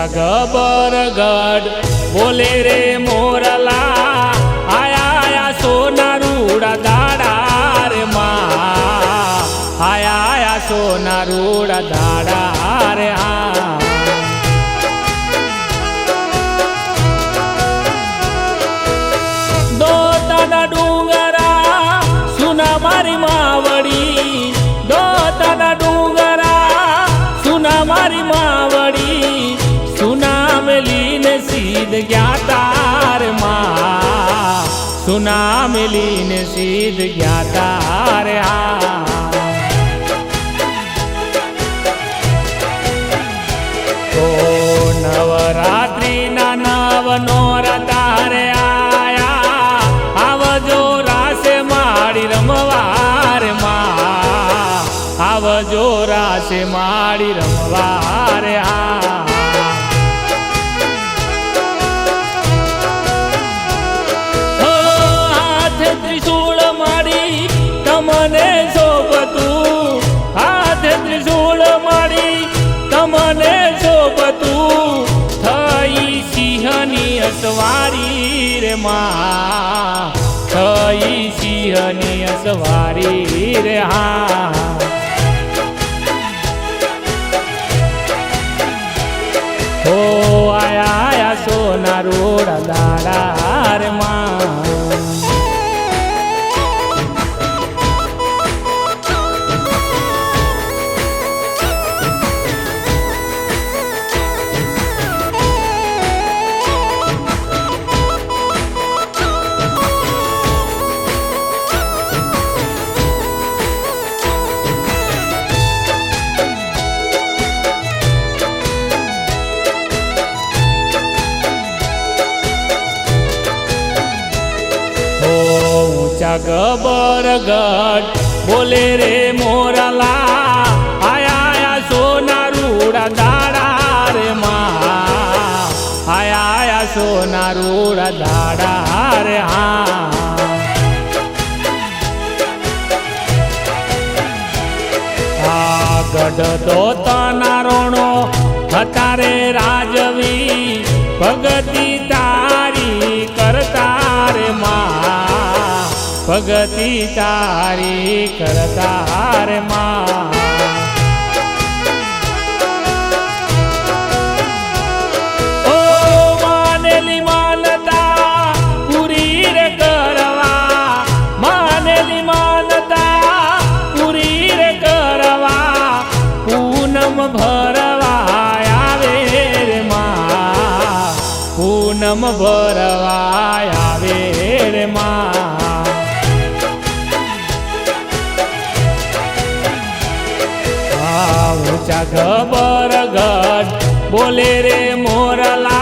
ऊंचा गबर गढ़ बोले रे मोरला आया आया सोना रूड़ा दाड़ा रे माँ आया आया सोना रूड़ा दाड़ा रे हाँ। दो तना डूंगरा सुना मारी मावड़ी दो तना डूंगरा सुना मारी मावड़ी सुना मिली ने सीध ज्ञातार माँ सुना मिली ने सीध ज्ञातार हाँ। ओ नवरात्रि ना नव नोरता रे आया आवजो रासे माड़ी रमवार माँ आवजो रासे माड़ी रमवार हाँ। हाथ त्रिशूल माड़ी तमने सोबतू हाथ त्रिशूल माड़ी तमने सोबतू थई सिंहनी असवारी रे माँ थई सिंहनी असवारी रे हाँ। ओ आया आया सोना रूड़ा दाड़ा रे माँ। ऊंचा गबर गढ़ बोले रे मोरला आया आया सोना रूड़ा दाड़ा रे माँ आया आया सोना रूड़ा दाड़ा रे हाँ। गढ़ दो तना रोणो हतारे राजवी भगती तारी करता रे माँ भगती तारी करता रे माँ। ओ मानेली मानता पूरी रे करवा मानेली मानता पूरी रे करवा पूनम भरवा आवे रे माँ पूनम भरवा आवे रे माँ। ऊंचा गबर गढ़ बोले रे मोरला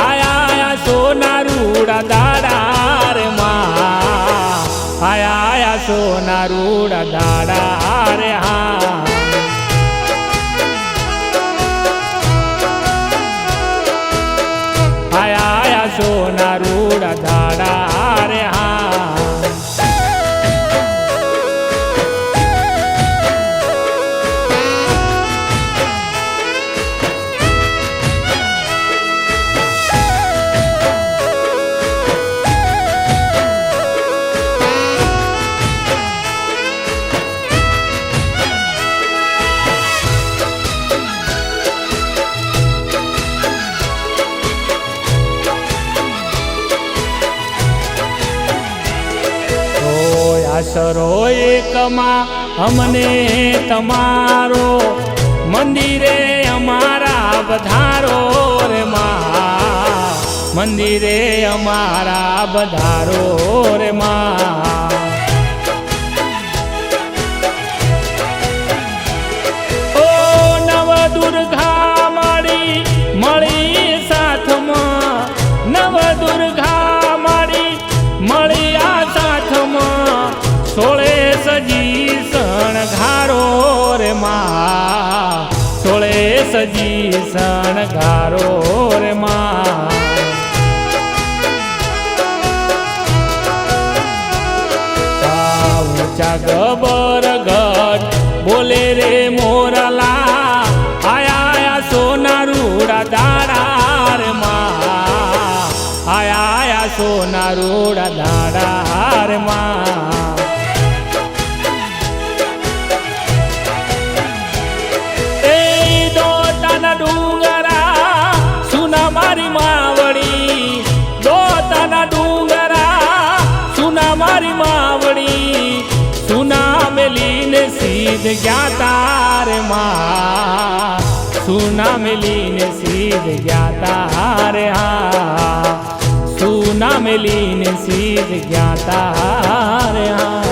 आया आया सोना रूड़ा दाड़ा रे माँ आया आया सोना रूड़ा दाड़ा रे हाँ। आया आया सोना रूड़ा दाड़ा रे हाँ। આશરો એકમાં અમને તમારો મંદિરે અમારા વધારો રે માँ મંદિરે અમારા વધારો રે માँ। ઓ નવ દુર્ગા માડી મળી સાથમાં નવ દુર્ગા માડી મળી આ સાથમાં સોળે સજી શણગારો રે માँ સોળે સજી શણગારો રે માँ। ऊंचा गबर गढ़ बोले रे मोरला आया आया सोना रूड़ा રૂડા દાડા હારમાં એ દોતાના ડુંગરા સુના મારી માવડી દોતાના ડુંગરા સુના મારી માવડી સુના મેલીને સીધ ગયા તારે માં સુના મેલીને સીધ ગયા તારે હા સુના મેલીને સીધ ગયા તારે હા